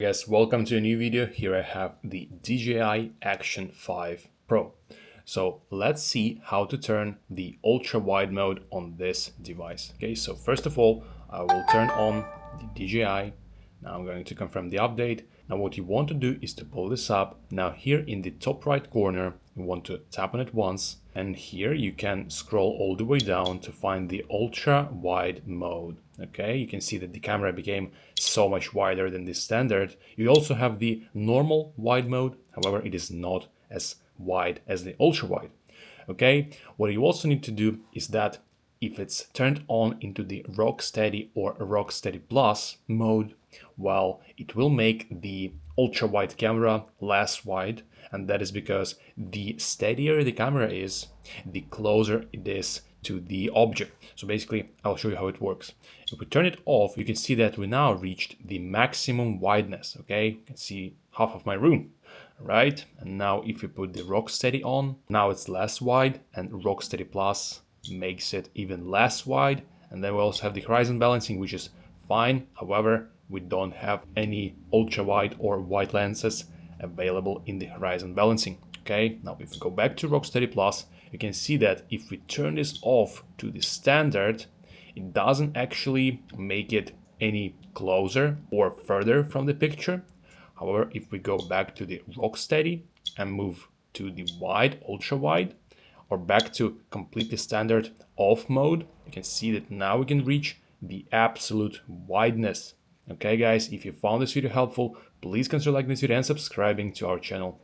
Guys, welcome to a new video. Here I have the DJI Action 5 Pro. So let's see how to turn the ultra wide mode on this device. Okay, so first of all, I will turn on the DJI. Now I'm going to confirm the update. Now what you want to do is to pull this up. Now here in the top right corner, you want to tap on it once. And here you can scroll all the way down to find the ultra wide mode. Okay, you can see that the camera became so much wider than the standard. You also have the normal wide mode. However, it is not as wide as the ultra wide. Okay, what you also need to do is that if it's turned on into the rock steady or rock steady plus mode, well, it will make the ultra wide camera less wide, and that is because the steadier the camera is, the closer it is to the object. So basically, I'll show you how it works. If we turn it off, you can see that we now reached the maximum wideness. Okay, you can see half of my room, right? And now if you put the rock steady on, now it's less wide, and rock steady plus makes it even less wide. And then we also have the horizon balancing, which is fine. However, we don't have any ultra wide or wide lenses available in the horizon balancing. Okay, now if we go back to Rocksteady Plus, you can see that if we turn this off to the standard, it doesn't actually make it any closer or further from the picture. However, if we go back to the Rocksteady and move to the wide, ultra wide, or back to completely standard off mode, you can see that now we can reach the absolute wideness. Okay guys, if you found this video helpful, please consider liking this video and subscribing to our channel.